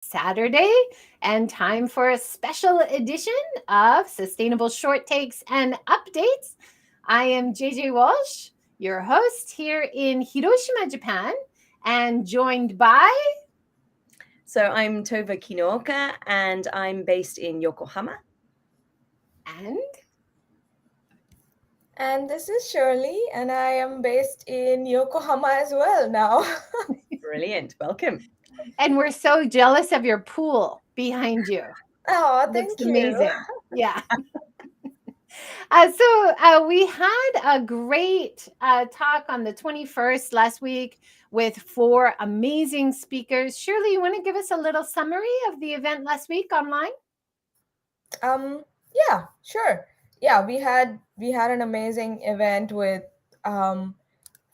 Saturday and time for a special edition of Sustainable Short Takes and Updates. I am JJWalsh, your host here in Hiroshima, Japan, and joined by So I'm Tova Kinoka and I'm based in Yokohama. and And this is Shirley, and I am based in Yokohama as well now. Brilliant. Welcome. and we're so jealous of your pool behind you. Oh, Looks thank you. amazing. Yeah. So we had a great talk on the 21st last week with four amazing speakers. Shirley, you want to give us a little summary of the event last week online? Yeah, sure. Yeah, we had an amazing event with um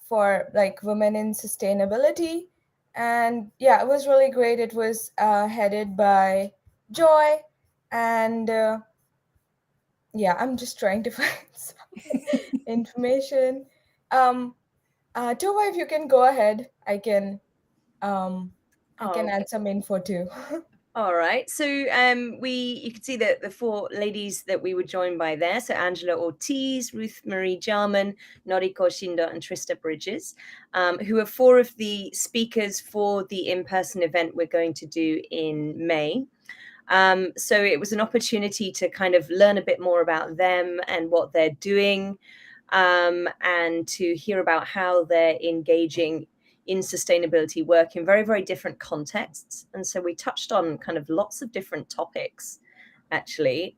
for like women in sustainability, and yeah, it was really great. It was headed by Joy, and yeah, I'm just trying to find some information. Um, Tova, if you can go ahead, um I can Okay. add some info too. All right. So you can see that the four ladies that we were joined by there. So Angela Ortiz, Ruth Marie Jarman, Noriko Shindo, and Trista Bridges, who are four of the speakers for the in-person event we're going to do in May. So it was an opportunity to kind of learn a bit more about them and what they're doing, and to hear about how they're engaging in sustainability work in very, very different contexts. And so we touched on kind of lots of different topics, actually.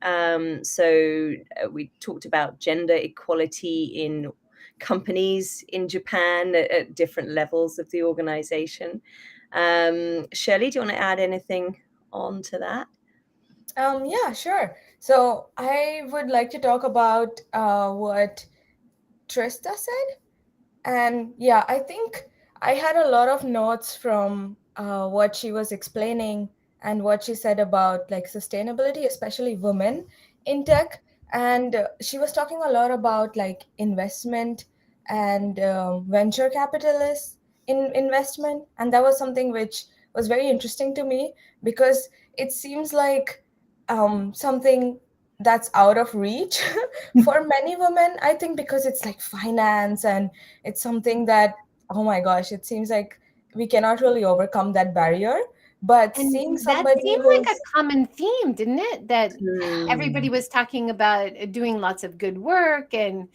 We talked about gender equality in companies in Japan at different levels of the organization. Shirley, do you want to add anything on to that? Yeah, sure. So I would like to talk about what Trista said. And yeah, I think I had a lot of notes from what she was explaining and what she said about like sustainability, especially women in tech. And she was talking a lot about like investment and venture capitalists in investment. And that was something which was very interesting to me because it seems like something that's out of reach for many women. I think because it's like finance and it's something that, oh my gosh, it seems like we cannot really overcome that barrier. But And seeing that somebody seemed like a who's, common theme, didn't it? That Hmm. everybody was talking about doing lots of good work and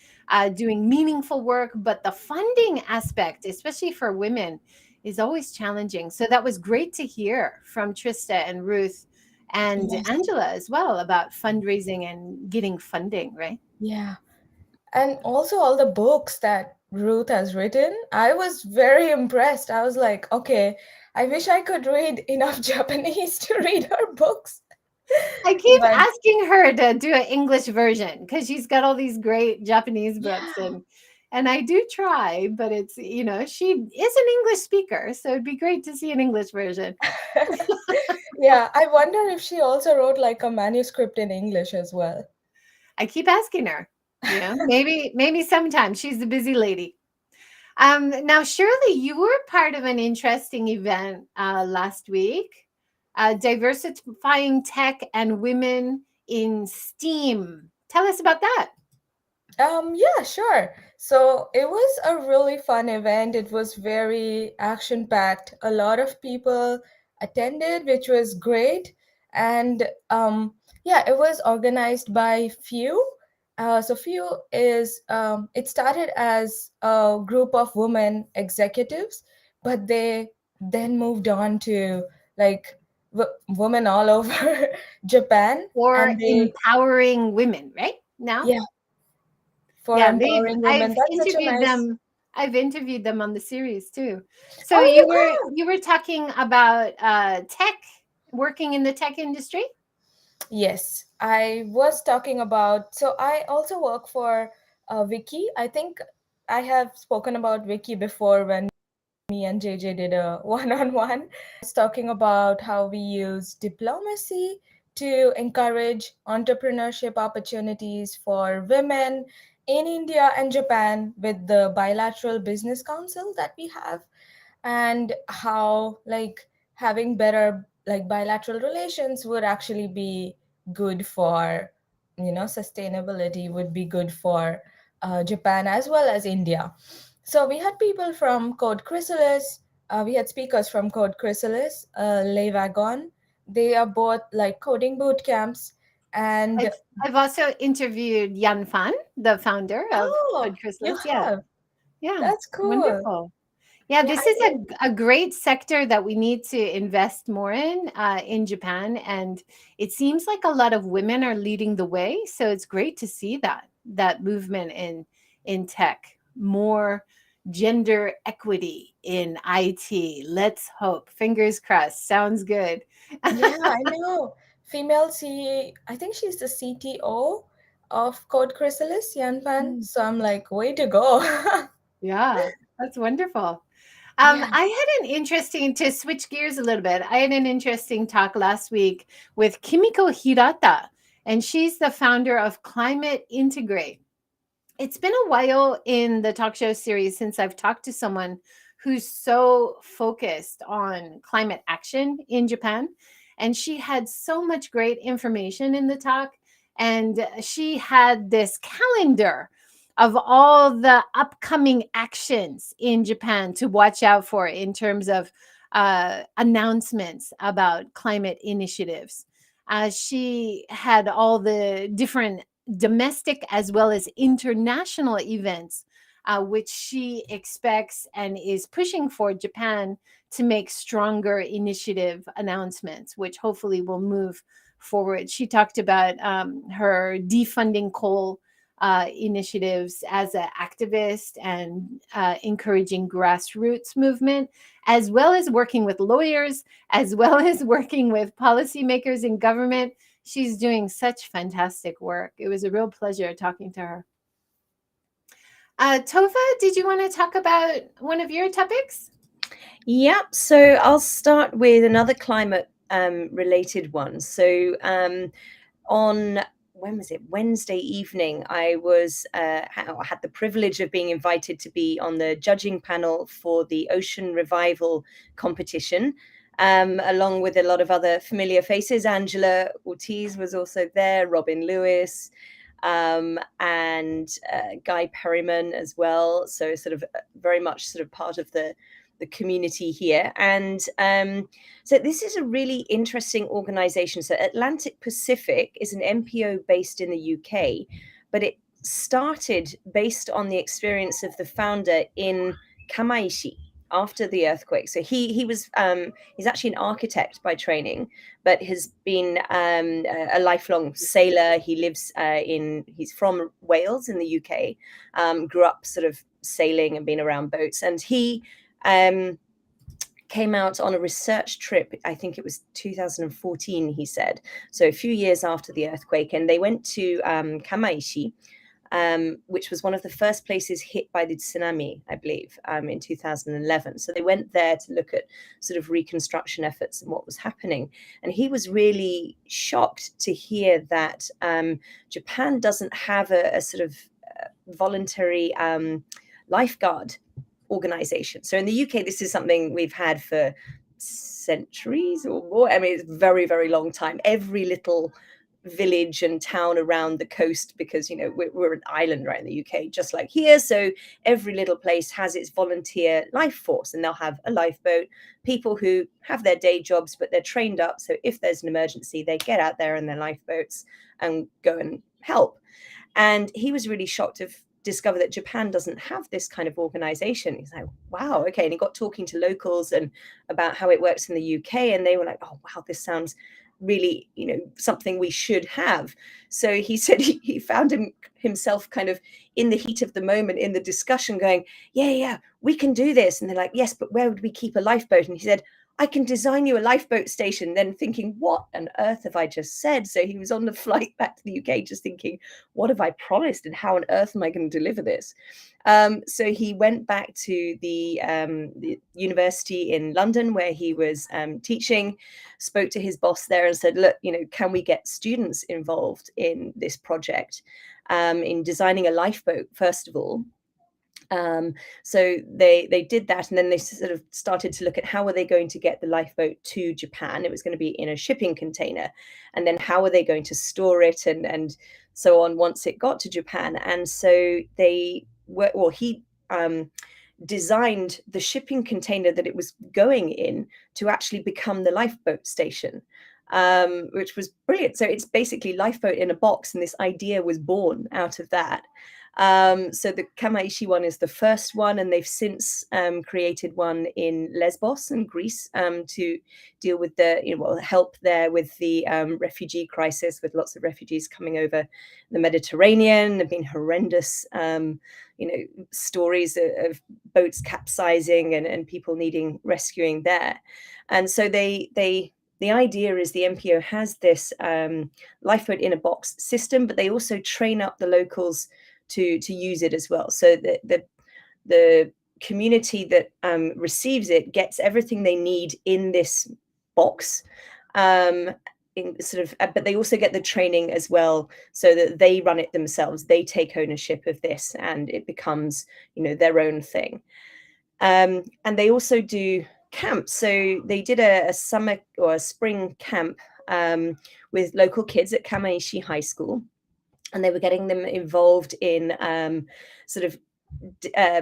doing meaningful work, but the funding aspect, especially for women, is always challenging. So that was great to hear from Trista and Ruth and yes, Angela as well about fundraising and getting funding, right? yeah. And also all the books that Ruth has written, I was very impressed. I was like, okay, I wish I could read enough Japanese to read her books. I keep But asking her to do an English version because she's got all these great Japanese books yeah. and I do try, but it's she is an English speaker, so it'd be great to see an English version. Yeah, I wonder if she also wrote like a manuscript in English as well. I keep asking her. Maybe sometime. She's a busy lady. Now, Shirley, you were part of an interesting event last week, diversifying tech and women in STEAM. Tell us about that. Yeah, sure. So it was a really fun event. It was very action packed. A lot of people attended, which was great. And yeah, it was organized by Few. So Few it started as a group of women executives, but they then moved on to like women all over Japan. For And they, empowering women, right? Now? yeah, for Yeah, they've empowering I've women. That's such a interviewed nice. them. I've interviewed them on the series too. So Oh, you you were have? you were talking about tech, working in the tech industry? Yes, I was talking about. So I also work for Wiki. I think I have spoken about Wiki before when me and JJ did a one-on-one. I was talking about how we use diplomacy to encourage entrepreneurship opportunities for women in India and Japan with the bilateral business council that we have, and how like having better like bilateral relations would actually be good for, sustainability would be good for Japan as well as India. So we had people from Code Chrysalis, we had speakers from Code Chrysalis, Lei Wagon. They are both like coding boot camps. And I've also interviewed Yan Fan, the founder of oh, Code you Chrysalis. Yeah, have. yeah, That's cool. wonderful. Yeah, Yeah, this is a great sector that we need to invest more in Japan, and it seems like a lot of women are leading the way. So it's great to see that movement in tech, more gender equity in IT. Let's hope. Fingers crossed. Sounds good. yeah, I know. Female C, I think she's the CTO of Code Chrysalis, Yanfan. Mm. So I'm like, way to go. Yeah, that's wonderful. Yeah. I had an interesting to switch gears a little bit. I had an interesting talk last week with Kimiko Hirata, and she's the founder of Climate Integrate. It's been a while in the talk show series since I've talked to someone who's so focused on climate action in Japan. And she had so much great information in the talk. And she had this calendar of all the upcoming actions in Japan to watch out for in terms of announcements about climate initiatives. She had all the different domestic as well as international events, which she expects and is pushing for Japan to make stronger initiative announcements, which hopefully will move forward. She talked about her defunding coal initiatives as an activist and encouraging grassroots movement, as well as working with lawyers, as well as working with policymakers in government. She's doing such fantastic work. It was a real pleasure talking to her. Tova, did you want to talk about one of your topics? Yep. So I'll start with another climate related one. So on when was it? Wednesday evening, I had the privilege of being invited to be on the judging panel for the Ocean Revival competition. Along with a lot of other familiar faces. Angela Ortiz was also there, Robin Lewis, and Guy Perryman as well. So sort of very much sort of part of the community here. And so this is a really interesting organization. So Atlantic Pacific is an NPO based in the UK, but it started based on the experience of the founder in Kamaishi after the earthquake. So he's actually an architect by training, but has been a lifelong sailor. He lives he's from Wales in the UK, grew up sort of sailing and being around boats, and he came out on a research trip, I think it was 2014, he said, so a few years after the earthquake, and they went to Kamaishi, which was one of the first places hit by the tsunami, I believe, in 2011. So they went there to look at sort of reconstruction efforts and what was happening. And he was really shocked to hear that Japan doesn't have a sort of voluntary lifeguard organization. So in the UK, this is something we've had for centuries or more. I mean, it's a very, very long time. Every little village and town around the coast, because we're an island right in the UK, just like here, so every little place has its volunteer life force, and they'll have a lifeboat, people who have their day jobs but they're trained up, so if there's an emergency they get out there in their lifeboats and go and help. And he was really shocked to discover that Japan doesn't have this kind of organization. He's like, wow, okay. And he got talking to locals and about how it works in the UK, and they were like, oh wow, this sounds really something we should have. So he said he found himself kind of in the heat of the moment in the discussion going, yeah, we can do this. And they're like, yes, but where would we keep a lifeboat? And he said, I can design you a lifeboat station. Then thinking, what on earth have I just said? So he was on the flight back to the UK just thinking, what have I promised and how on earth am I going to deliver this? So he went back to the university in London where he was teaching, spoke to his boss there and said, look, can we get students involved in this project, in designing a lifeboat, first of all? So they did that, and then they sort of started to look at how were they going to get the lifeboat to Japan. It was going to be in a shipping container, and then how were they going to store it, and so on once it got to Japan. And so they were, well, he designed the shipping container that it was going in to actually become the lifeboat station, which was brilliant. So it's basically lifeboat in a box, and this idea was born out of that. So the Kamaishi one is the first one, and they've since created one in Lesbos and Greece to deal with the, help there with the refugee crisis, with lots of refugees coming over the Mediterranean. There have been horrendous, stories of boats capsizing and people needing rescuing there. And so the idea is the MPO has this lifeboat in a box system, but they also train up the locals to use it as well. So the community that receives it gets everything they need in this box, but they also get the training as well, so that they run it themselves. They take ownership of this, and it becomes, their own thing. And they also do camps. So they did a summer or a spring camp with local kids at Kamaishi High School. And they were getting them involved in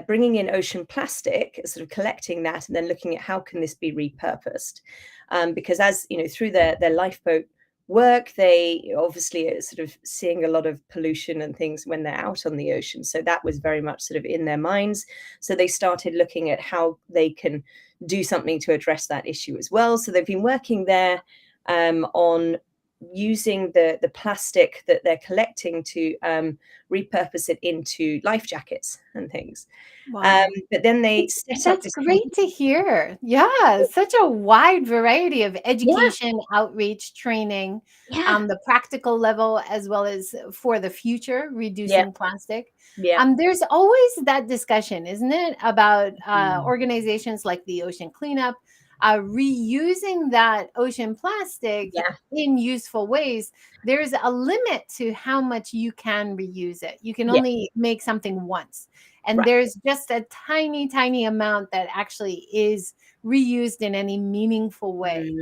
bringing in ocean plastic, sort of collecting that, and then looking at how can this be repurposed. Because as through their lifeboat work, they obviously are sort of seeing a lot of pollution and things when they're out on the ocean. So that was very much sort of in their minds. So they started looking at how they can do something to address that issue as well. So they've been working there on using the plastic that they're collecting to repurpose it into life jackets and things. Wow. But then they That's great to hear. Yeah, such a wide variety of education, outreach, training, the practical level, as well as for the future, reducing plastic. There's always that discussion, isn't it, about organizations like the Ocean Cleanup, reusing that ocean plastic in useful ways. There's a limit to how much you can reuse it. You can only make something once. And there's just a tiny, tiny amount that actually is reused in any meaningful way.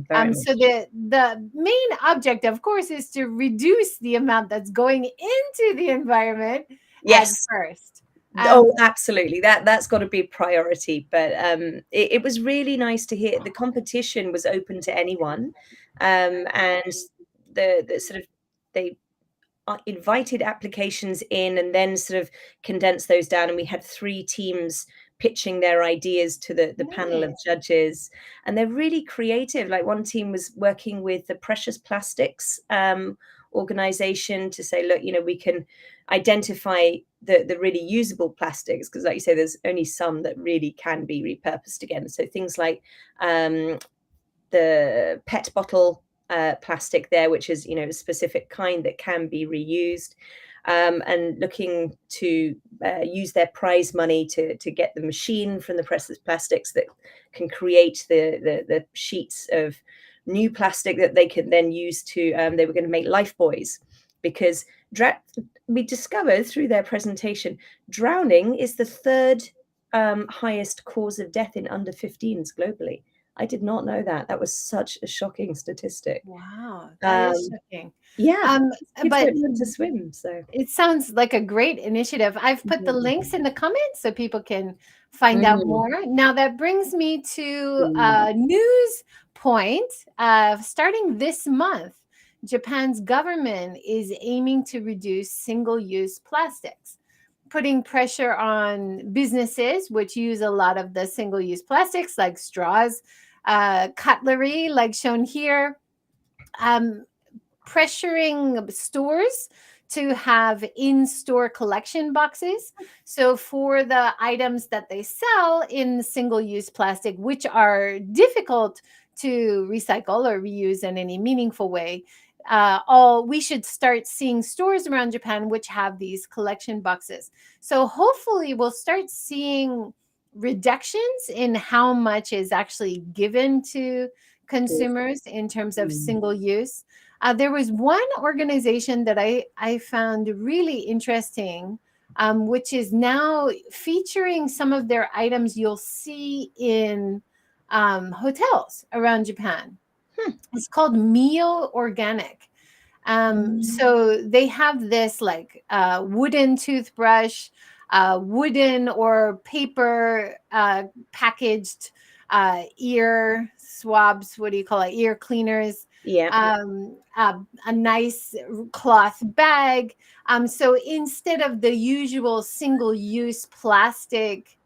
So the main object, of course, is to reduce the amount that's going into the environment at first. Absolutely. That's got to be priority. But it was really nice to hear the competition was open to anyone, and the sort of they invited applications in and then sort of condensed those down, and we had 3 teams pitching their ideas to the panel of judges, and they're really creative. Like one team was working with the Precious Plastics organization to say, look, we can identify the really usable plastics, because like you say, there's only some that really can be repurposed again. So things like the PET bottle plastic there, which is a specific kind that can be reused, and looking to use their prize money to get the machine from the Precious Plastics that can create the sheets of new plastic that they can then use to they were going to make life buoys, because we discovered through their presentation drowning is the 3rd highest cause of death in under 15s globally. I did not know that. That was such a shocking statistic. Wow, that is shocking. But to swim, so it sounds like a great initiative. I've put the links in the comments so people can find out more. Now that brings me to a news point. Starting this month, Japan's government is aiming to reduce single-use plastics, putting pressure on businesses which use a lot of the single-use plastics like straws, cutlery, like shown here, pressuring stores to have in-store collection boxes. So for the items that they sell in single-use plastic, which are difficult to recycle or reuse in any meaningful way, we should start seeing stores around Japan which have these collection boxes. So hopefully we'll start seeing reductions in how much is actually given to consumers in terms of single use. There was one organization that I found really interesting which is now featuring some of their items you'll see in hotels around Japan. It's called MIYO Organic. So they have this like wooden toothbrush, wooden or paper packaged ear swabs. What do you call it? Ear cleaners. Yeah. A nice cloth bag. So instead of the usual single-use plastic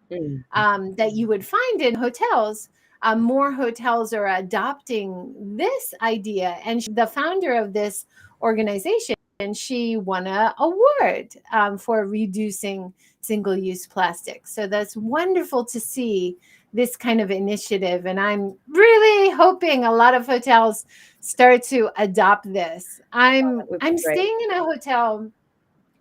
that you would find in hotels, more hotels are adopting this idea. And the founder of this organization, she won an award for reducing single-use plastic. So that's wonderful to see this kind of initiative. And I'm really hoping a lot of hotels start to adopt this. I'm staying in a hotel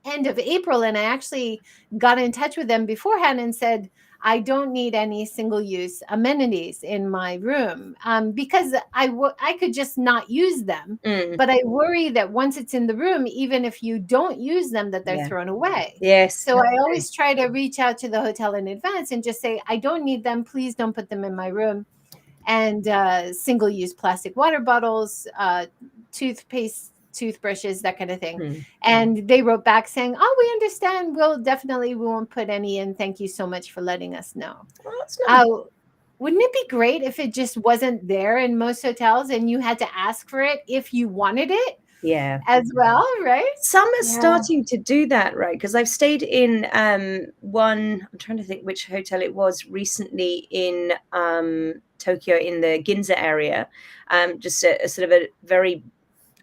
end of April, and I actually got in touch with them beforehand and said, I don't need any single-use amenities in my room because I could just not use them. But I worry that once it's in the room, even if you don't use them, that they're thrown away. Yes. So I always try to reach out to the hotel in advance and just say, I don't need them. Please don't put them in my room. And single-use plastic water bottles, toothpaste, toothbrushes, that kind of thing. And they wrote back saying, oh, we understand. We won't put any in. Thank you so much for letting us know. Well, that's nice. Wouldn't it be great if it just wasn't there in most hotels and you had to ask for it if you wanted it? Yeah. As well, right? Some are starting to do that, right? Because I've stayed in one, I'm trying to think which hotel it was recently in Tokyo, in the Ginza area, just a sort of a very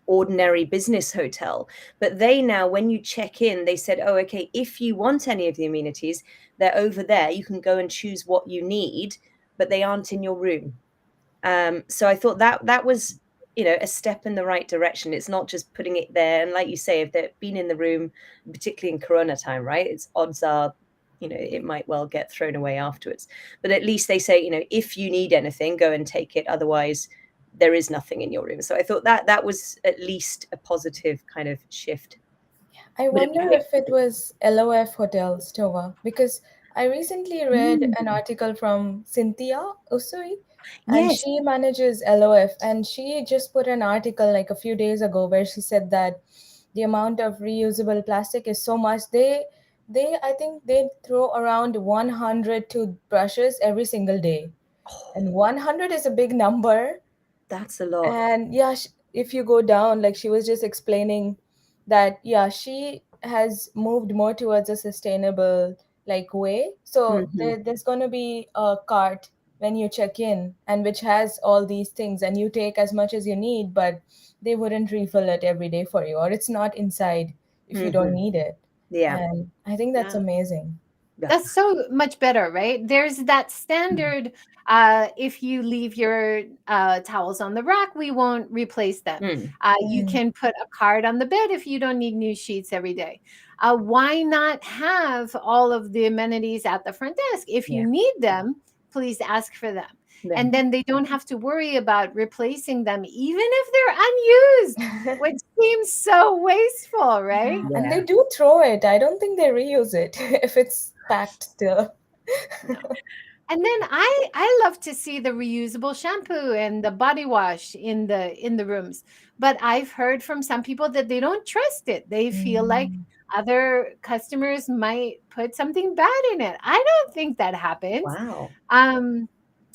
ordinary business hotel. But they now, when you check in, they said, oh, okay, if you want any of the amenities, they're over there. You can go and choose what you need, but they aren't in your room. So I thought that was, a step in the right direction. It's not just putting it there. And like you say, if they've been in the room, particularly in Corona time, right, it's odds are, it might well get thrown away afterwards. But at least they say, if you need anything, go and take it. Otherwise, there is nothing in your room. So I thought that was at least a positive kind of shift. I wonder if it was LOF hotels, Tova, because I recently read an article from Cynthia Usui, and she manages LOF, and she just put an article like a few days ago where she said that the amount of reusable plastic is so much. I think they throw around 100 toothbrushes every single day, and 100 is a big number. That's a lot. And yeah, if you go down, like she was just explaining that, yeah, she has moved more towards a sustainable like way. So there's going to be a cart when you check in, and which has all these things, and you take as much as you need, but they wouldn't refill it every day for you, or it's not inside if you don't need it. Yeah. And I think that's amazing. That's so much better, right? There's that standard. If you leave your towels on the rack, we won't replace them. You can put a card on the bed if you don't need new sheets every day. Why not have all of the amenities at the front desk? If you need them, please ask for them. And then they don't have to worry about replacing them, even if they're unused, which seems so wasteful, right? Yeah. And they do throw it. I don't think they reuse it if it's packed still. No. And then I love to see the reusable shampoo and the body wash in the rooms. But I've heard from some people that they don't trust it. They feel like other customers might put something bad in it. I don't think that happens. Wow.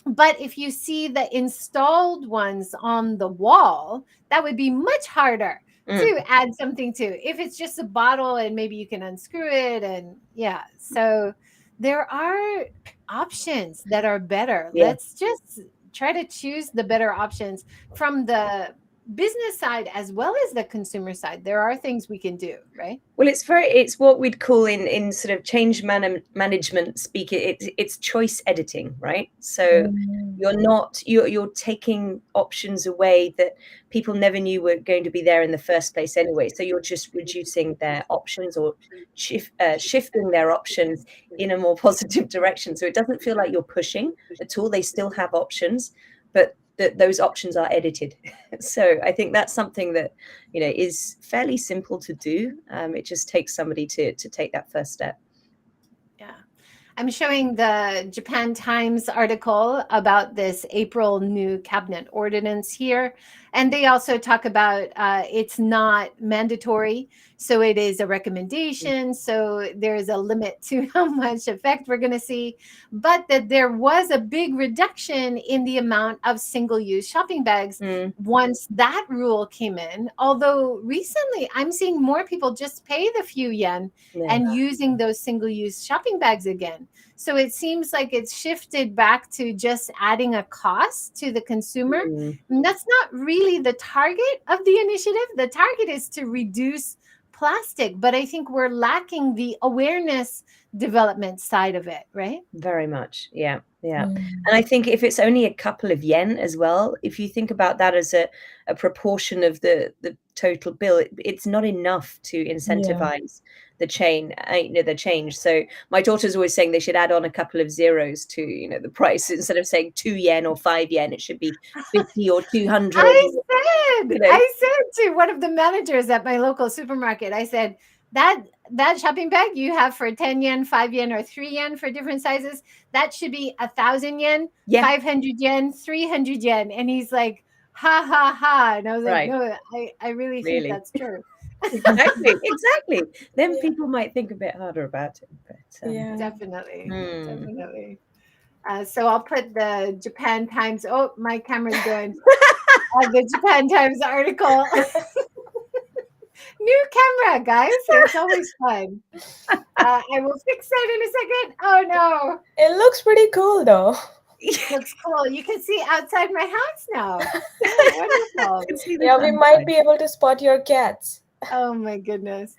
But if you see the installed ones on the wall, that would be much harder to add something to. If it's just a bottle and maybe you can unscrew it, and so there are options that are better. Let's just try to choose the better options from the business side as well as the consumer side. There are things we can do, right? Well, it's what we'd call in sort of change management speak. It's choice editing, right? So you're taking options away that people never knew were going to be there in the first place anyway. So you're just reducing their options or shifting their options in a more positive direction. So it doesn't feel like you're pushing at all. They still have options, but that those options are edited. So I think that's something that, you know, is fairly simple to do. It just takes somebody to take that first step. Yeah. I'm showing the Japan Times article about this April new cabinet ordinance here. And they also talk about it's not mandatory. So it is a recommendation. So there is a limit to how much effect we're going to see. But that there was a big reduction in the amount of single-use shopping bags once that rule came in. Although recently I'm seeing more people just pay the few yen and using those single-use shopping bags again. So it seems like it's shifted back to just adding a cost to the consumer. And that's not really the target of the initiative. The target is to reduce plastic, but I think we're lacking the awareness development side of it, right? Very much. Yeah. And I think if it's only a couple of yen as well, if you think about that as a proportion of the total bill, it's not enough to incentivize the change. So my daughter's always saying they should add on a couple of zeros to, you know, the price. Instead of saying 2 yen or 5 yen, it should be 50 or 200. I said to one of the managers at my local supermarket, I said, that shopping bag you have for 10 yen, 5 yen, or 3 yen for different sizes, that should be 1,000 yen, 500 yen, 300 yen. And he's like, ha, ha, ha. And I was like, no, I really think that's true. Exactly. Then people might think a bit harder about it. But, definitely. So I'll put the Japan Times. Oh, my camera's going. The Japan Times article. New camera, guys. So it's always fun. I will fix that in a second. Oh no. It looks pretty cool though. It looks cool. You can see outside my house now. Wonderful. Yeah, we might be able to spot your cats. Oh my goodness.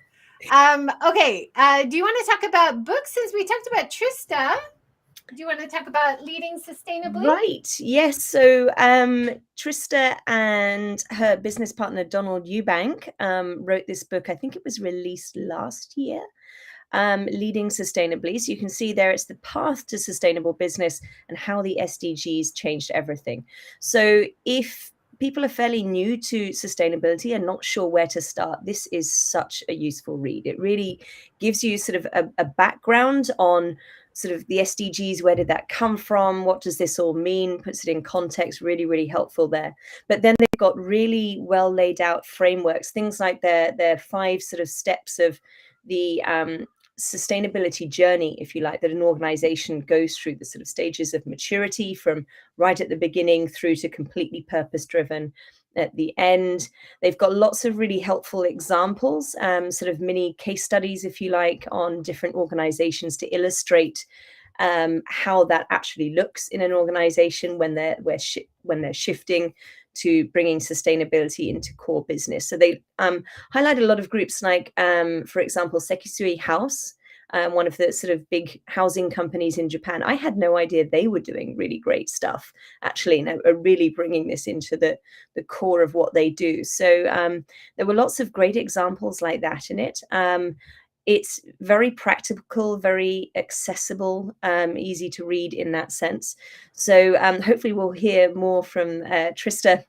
Okay. Do you want to talk about books since we talked about Trista? Do you want to talk about leading sustainably? Right. Yes. So Trista and her business partner, Donald Eubank, wrote this book. I think it was released last year, Leading Sustainably. So you can see there it's the path to sustainable business and how the SDGs changed everything. So if people are fairly new to sustainability and not sure where to start, this is such a useful read. It really gives you sort of a background on sort of the SDGs, where did that come from? What does this all mean? Puts it in context, really, really helpful there. But then they've got really well laid out frameworks, things like their 5 sort of steps of the sustainability journey, if you like, that an organization goes through, the sort of stages of maturity from right at the beginning through to completely purpose-driven at the end. They've got lots of really helpful examples, sort of mini case studies, if you like, on different organizations to illustrate how that actually looks in an organization when they're shifting to bringing sustainability into core business. So they highlight a lot of groups like, for example, Sekisui House, one of the sort of big housing companies in Japan. I had no idea they were doing really great stuff, actually, and are really bringing this into the core of what they do. So there were lots of great examples like that in it. It's very practical, very accessible, easy to read in that sense. So hopefully we'll hear more from Trista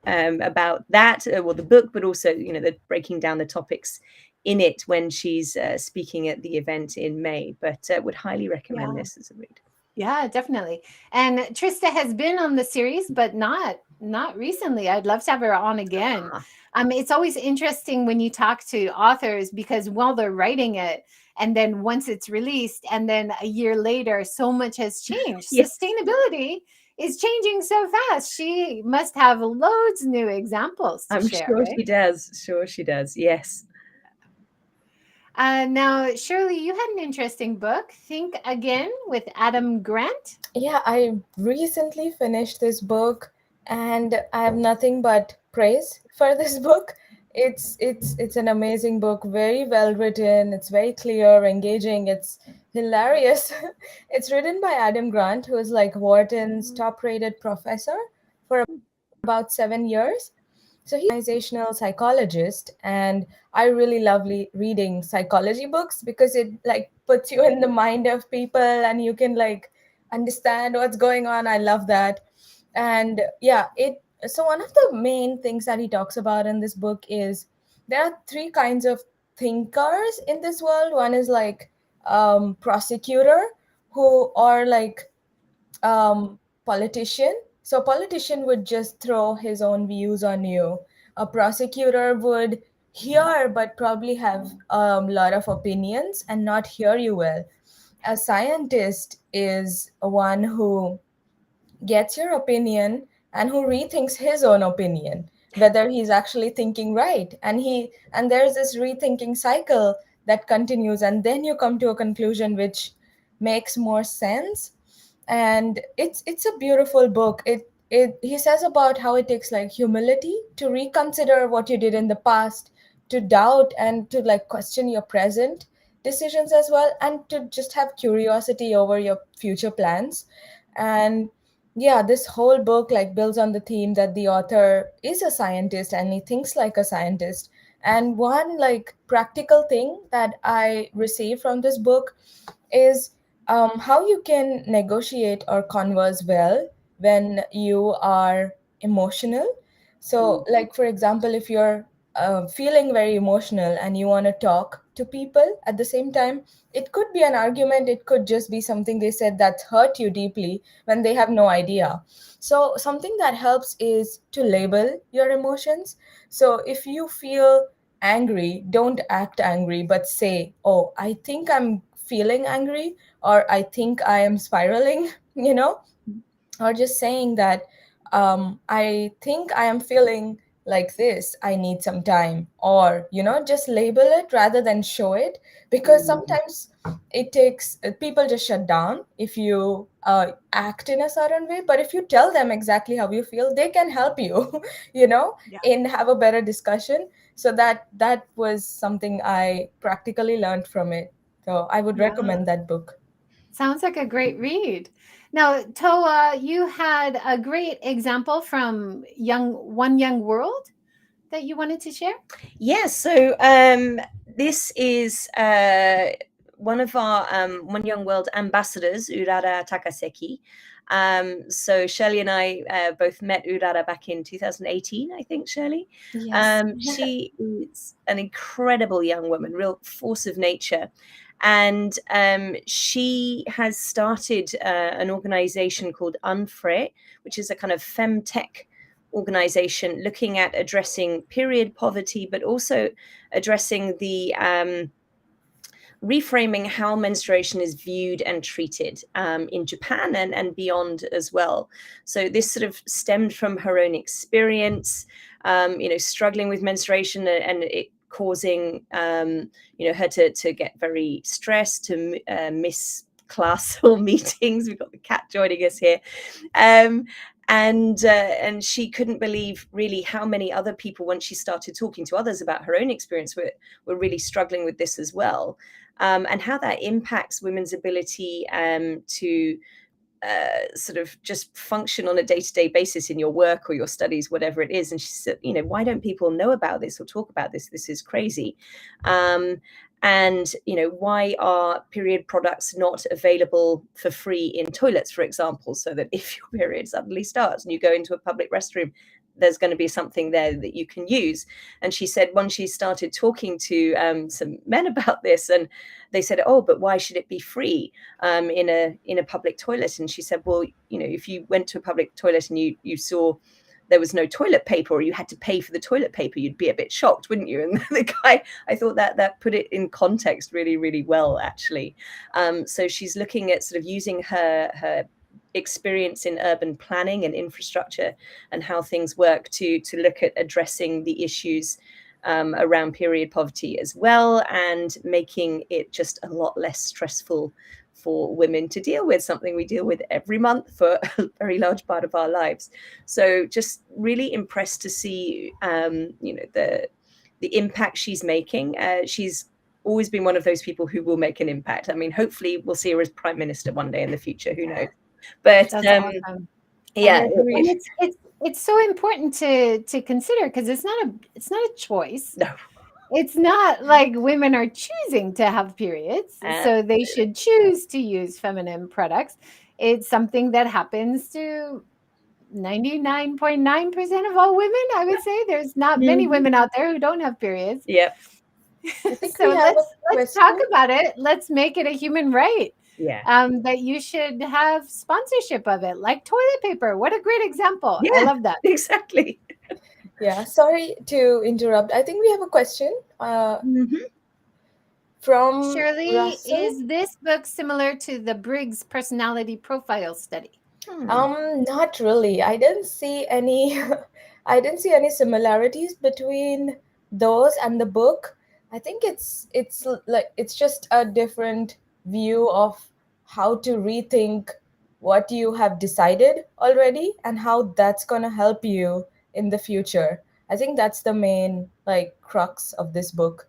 about that, well, the book, but also, you know, the breaking down the topics in it when she's speaking at the event in May. But would highly recommend this as a read. Yeah, definitely. And Trista has been on the series, but not recently. I'd love to have her on again. It's always interesting when you talk to authors, because while they're writing it, and then once it's released, and then a year later, so much has changed. Sustainability is changing so fast. She must have loads of new examples to share. Sure, right? She does. Sure, she does. Yes. Now, Shirley, you had an interesting book, Think Again, with Adam Grant. Yeah, I recently finished this book, and I have nothing but praise for this book. It's an amazing book, very well written. It's very clear, engaging. It's hilarious. It's written by Adam Grant, who is like Wharton's top-rated professor for about 7 years. So he's an organizational psychologist, and I really love reading psychology books because it like puts you in the mind of people and you can like understand what's going on. I love that. And yeah, so one of the main things that he talks about in this book is there are three kinds of thinkers in this world. One is like prosecutor, who or like politician. So politician would just throw his own views on you. A prosecutor would hear but probably have a lot of opinions and not hear you well. A scientist is one who gets your opinion and who rethinks his own opinion, whether he's actually thinking right, and there's this rethinking cycle that continues, and then you come to a conclusion which makes more sense. And it's a beautiful book. It he says about how it takes like humility to reconsider what you did in the past, to doubt and to like question your present decisions as well, and to just have curiosity over your future plans. And yeah, this whole book like builds on the theme that the author is a scientist and he thinks like a scientist. And one like practical thing that I received from this book is how you can negotiate or converse well when you are emotional. So, like for example, if you're feeling very emotional and you want to talk to people at the same time, it could be an argument, it could just be something they said that's hurt you deeply when they have no idea. So, something that helps is to label your emotions. So, if you feel angry, don't act angry, but say, oh, I think I'm feeling angry, or I think I am spiraling, or just saying that I think I am feeling like this, I need some time, or just label it rather than show it, because sometimes it takes people just shut down if you act in a certain way. But if you tell them exactly how you feel, they can help you Yeah. in have a better discussion. So that was something I practically learned from it. So I would Yeah. recommend that book. Sounds like a great read. Now, Toa, you had a great example from One Young World that you wanted to share? Yes, so this is one of our One Young World ambassadors, Urara Takaseki. So Shirley and I both met Urara back in 2018, I think, Shirley. Yes. She is an incredible young woman, real force of nature. And she has started an organization called Anfre, which is a kind of femtech organization looking at addressing period poverty, but also addressing the reframing how menstruation is viewed and treated in Japan and beyond as well. So this sort of stemmed from her own experience, struggling with menstruation and it causing, her to get very stressed, to miss class or meetings. We've got the cat joining us here. And she couldn't believe really how many other people, when she started talking to others about her own experience, were really struggling with this as well, and how that impacts women's ability to sort of just function on a day-to-day basis in your work or your studies, whatever it is. And she said, why don't people know about this or talk about this? This is crazy. And why are period products not available for free in toilets, for example, so that if your period suddenly starts and you go into a public restroom, there's going to be something there that you can use. And she said when she started talking to some men about this, and they said, oh, but why should it be free in a public toilet? And she said, well, if you went to a public toilet and you saw there was no toilet paper, or you had to pay for the toilet paper, you'd be a bit shocked, wouldn't you? And the guy, I thought that put it in context really, really well, actually. So she's looking at sort of using her experience in urban planning and infrastructure and how things work to look at addressing the issues around period poverty as well, and making it just a lot less stressful for women to deal with, something we deal with every month for a very large part of our lives. So just really impressed to see, the impact she's making. She's always been one of those people who will make an impact. I mean, hopefully we'll see her as Prime Minister one day in the future, who knows? But That's awesome. yeah, And it's so important to consider, because it's not a choice. no. It's not like women are choosing to have periods, so they should choose to use feminine products. It's something that happens to 99.9% of all women, I would say. There's not many Mhm. women out there who don't have periods. Yep. I think So we have a let's talk question. about it. Let's make it a human right. Yeah. That you should have sponsorship of it, like toilet paper. What a great example. I Yeah. love that. Exactly. Yeah, sorry to interrupt. I think we have a question Mhm. from Shirley, Russell. is this book similar to the Briggs personality profile study? Not really. I didn't see any I didn't see any similarities between those and the book. I think it's just a different view of how to rethink what you have decided already and how that's going to help you in the future. I think that's the main like crux of this book.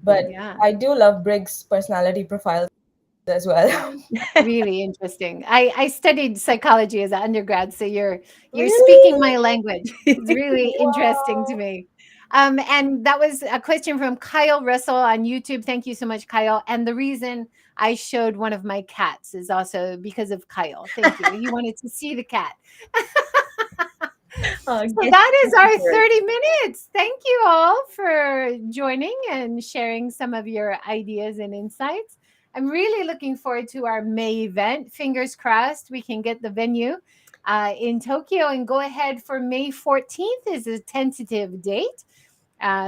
But Mhm. Yeah. I do love Briggs personality profiles as well. Really interesting. I studied psychology as an undergrad, so you're speaking Really? my language. It's really interesting to Wow. me. And that was a question from Kyle Russell on YouTube. Thank you so much, Kyle. And the reason I showed one of my cats is also because of Kyle. Thank you. He wanted to see the cat. Oh, So yes, that is our great. 30 minutes. Thank you all for joining and sharing some of your ideas and insights. I'm really looking forward to our May event. Fingers crossed we can get the venue in Tokyo and go ahead for May 14th is a tentative date.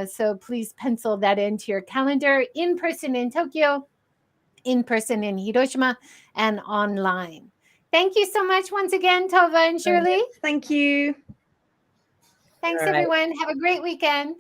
So please pencil that into your calendar, in person in Tokyo, in person in Hiroshima, and online. Thank you so much once again, Tova and Shirley. Thank you. Thanks, All right. everyone. Have a great weekend.